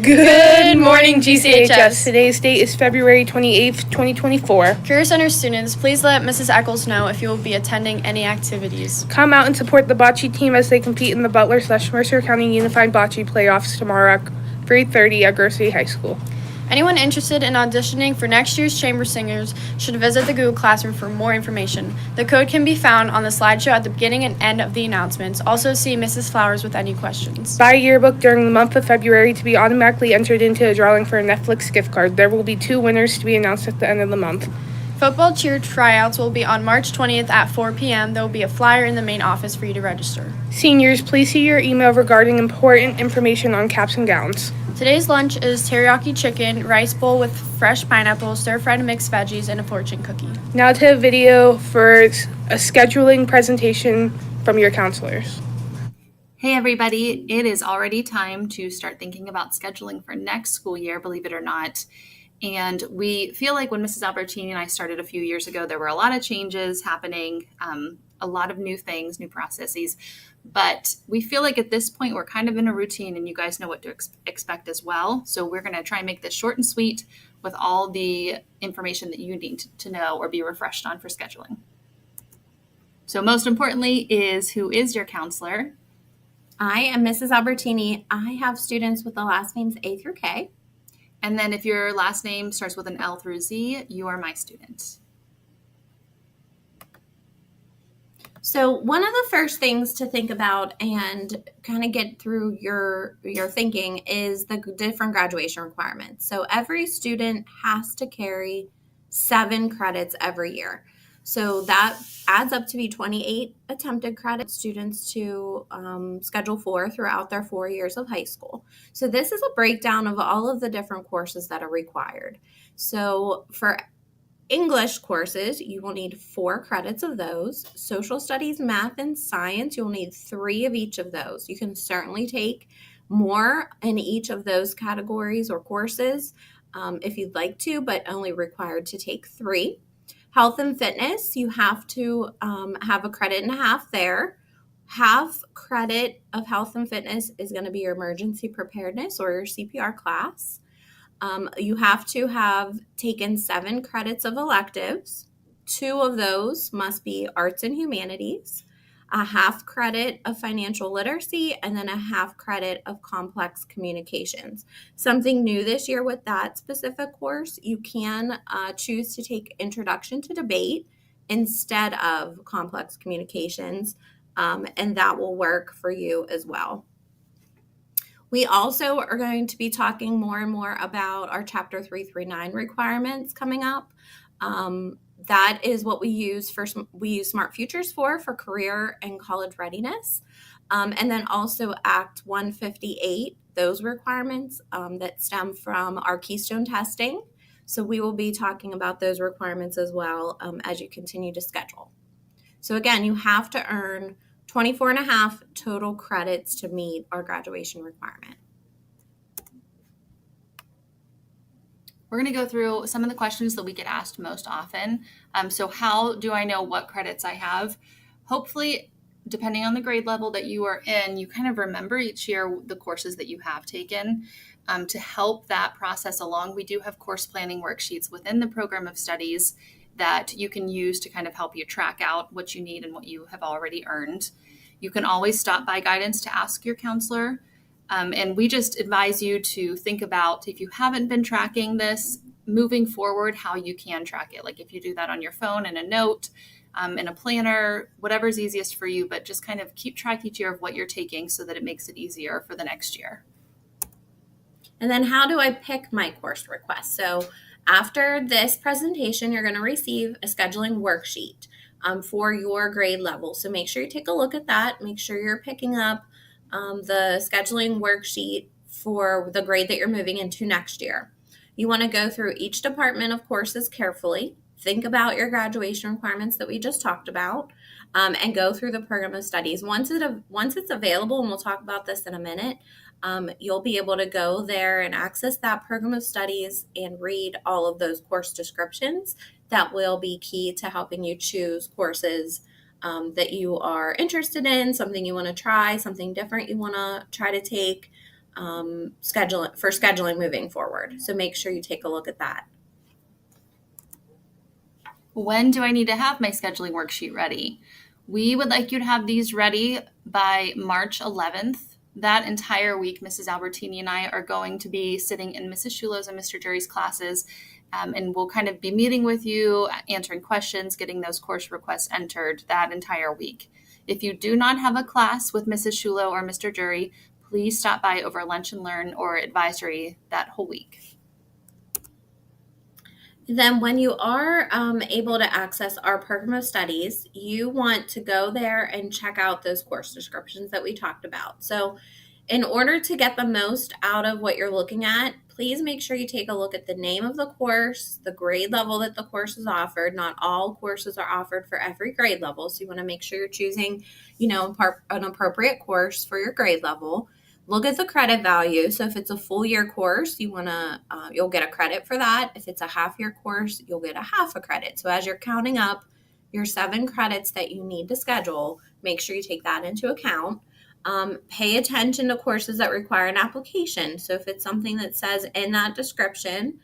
Good morning, GCHS. Today's date is February 28th, 2024. Career Center students, please let Mrs. Eccles know if you will be attending any activities. Come out and support the bocce team as they compete in the Butler/Mercer County Unified Bocce Playoffs tomorrow at 3:30 at Grove City High School. Anyone interested in auditioning for next year's Chamber Singers should visit the Google Classroom for more information. The code can be found on the slideshow at the beginning and end of the announcements. Also see Mrs. Flowers with any questions. Buy a yearbook during the month of February to be automatically entered into a drawing for a Netflix gift card. There will be 2 winners to be announced at the end of the month. Football cheer tryouts will be on March 20th at 4 p.m. There will be a flyer in the main office for you to register. Seniors, please see your email regarding important information on caps and gowns. Today's lunch is teriyaki chicken, rice bowl with fresh pineapple, stir-fried mixed veggies, and a fortune cookie. Now to a video for a scheduling presentation from your counselors. Hey everybody, it is already time to start thinking about scheduling for next school year, believe it or not. And we feel like when Mrs. Albertini and I started a few years ago, there were a lot of changes happening, a lot of new things, new processes. But we feel like at this point, we're kind of in a routine and you guys know what to expect as well. So we're going to try and make this short and sweet with all the information that you need to know or be refreshed on for scheduling. So most importantly is, who is your counselor? I am Mrs. Albertini. I have students with the last names A through K. And then if your last name starts with an L through Z, you are my student. So one of the first things to think about and kind of get through your thinking is the different graduation requirements. So every student has to carry 7 credits every year. So that adds up to be 28 attempted credit students to schedule for throughout their 4 years of high school. So this is a breakdown of all of the different courses that are required. So for English courses, you will need 4 credits of those. Social studies, math, and science, you'll need 3 of each of those. You can certainly take more in each of those categories or courses if you'd like to, but only required to take 3. Health and fitness, you have to have a credit and a half there. Half credit of health and fitness is going to be your emergency preparedness or your CPR class. You have to have taken 7 credits of electives. 2 of those must be arts and humanities, a half credit of financial literacy, and then a half credit of complex communications. Something new this year with that specific course, you can choose to take introduction to debate instead of complex communications, and that will work for you as well. We also are going to be talking more and more about our Chapter 339 requirements coming up. That is what we use Smart Futures for career and college readiness. And then also Act 158, those requirements that stem from our Keystone testing. So we will be talking about those requirements as well as you continue to schedule. So again, you have to earn 24 and a half total credits to meet our graduation requirement. We're going to go through some of the questions that we get asked most often. So how do I know what credits I have? Hopefully, depending on the grade level that you are in, you kind of remember each year the courses that you have taken. To help that process along, we do have course planning worksheets within the program of studies that you can use to kind of help you track out what you need and what you have already earned. You can always stop by guidance to ask your counselor. And we just advise you to think about, if you haven't been tracking this, moving forward, how you can track it. Like if you do that on your phone in a note, in a planner, whatever's easiest for you, but just kind of keep track each year of what you're taking so that it makes it easier for the next year. And then how do I pick my course request? So after this presentation, you're going to receive a scheduling worksheet for your grade level. So make sure you take a look at that. Make sure you're picking up the scheduling worksheet for the grade that you're moving into next year. You want to go through each department of courses carefully. Think about your graduation requirements that we just talked about, and go through the program of studies. Once it's available, and we'll talk about this in a minute, you'll be able to go there and access that program of studies and read all of those course descriptions. That will be key to helping you choose courses that you are interested in, something you want to try, something different you want to try to take. scheduling moving forward. So make sure you take a look at that. When do I need to have my scheduling worksheet ready? We would like you to have these ready by March 11th. That entire week, Mrs. Albertini and I are going to be sitting in Mrs. Shulo's and Mr. Jury's classes, and we'll kind of be meeting with you, answering questions, getting those course requests entered that entire week. If you do not have a class with Mrs. Shulo or Mr. Jury, please stop by over lunch and learn or advisory that whole week. Then when you are able to access our program of studies, you want to go there and check out those course descriptions that we talked about. So in order to get the most out of what you're looking at, please make sure you take a look at the name of the course, the grade level that the course is offered. Not all courses are offered for every grade level, so you want to make sure you're choosing, an appropriate course for your grade level. Look at the credit value. So if it's a full year course, you'll get a credit for that. If it's a half year course, you'll get a half a credit. So as you're counting up your 7 credits that you need to schedule, make sure you take that into account. Pay attention to courses that require an application. So if it's something that says in that description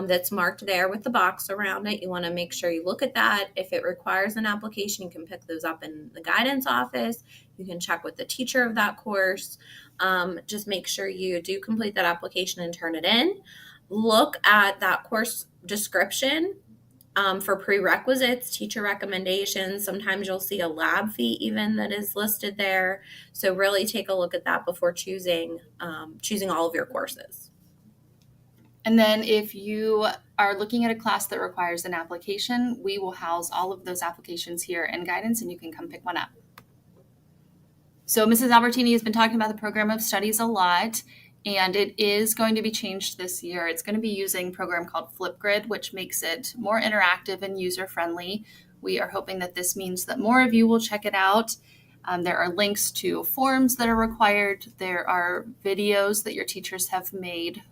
that's marked there with the box around it, you want to make sure you look at that. If it requires an application, you can pick those up in the guidance office. You can check with the teacher of that course. Just make sure you do complete that application and turn it in. Look at that course description for prerequisites, teacher recommendations. Sometimes you'll see a lab fee even that is listed there. So really take a look at that before choosing all of your courses. And then if you are looking at a class that requires an application, we will house all of those applications here in guidance and you can come pick one up. So Mrs. Albertini has been talking about the program of studies a lot, and it is going to be changed this year. It's going to be using a program called Flipgrid, which makes it more interactive and user-friendly. We are hoping that this means that more of you will check it out. There are links to forms that are required. There are videos that your teachers have made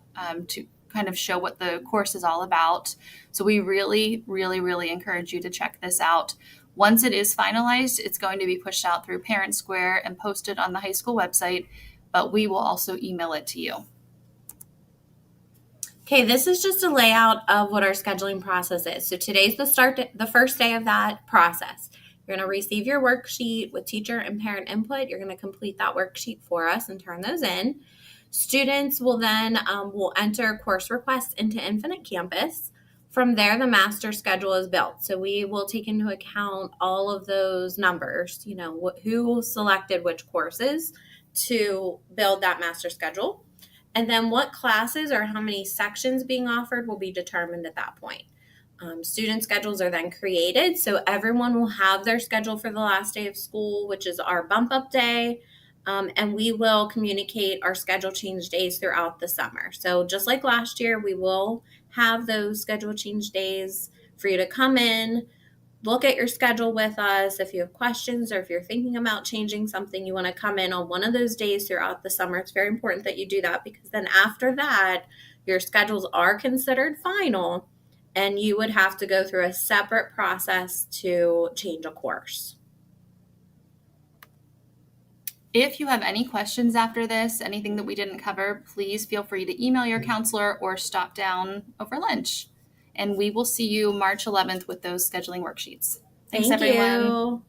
to kind of show what the course is all about. So we really, really, really encourage you to check this out. Once it is finalized, it's going to be pushed out through Parent Square and posted on the high school website, but we will also email it to you. Okay, this is just a layout of what our scheduling process is. So today's the first day of that process. You're going to receive your worksheet with teacher and parent input. You're going to complete that worksheet for us and turn those in. Students will then will enter course requests into Infinite Campus. From there, the master schedule is built. So we will take into account all of those numbers, who selected which courses to build that master schedule. And then what classes or how many sections being offered will be determined at that point. Student schedules are then created. So everyone will have their schedule for the last day of school, which is our bump up day. And we will communicate our schedule change days throughout the summer. So just like last year, we will have those schedule change days for you to come in, look at your schedule with us. If you have questions or if you're thinking about changing something, you want to come in on one of those days throughout the summer. It's very important that you do that because then after that, your schedules are considered final and you would have to go through a separate process to change a course. If you have any questions after this, anything that we didn't cover, please feel free to email your counselor or stop down over lunch. And we will see you March 11th with those scheduling worksheets. Thanks, everyone. Thank you.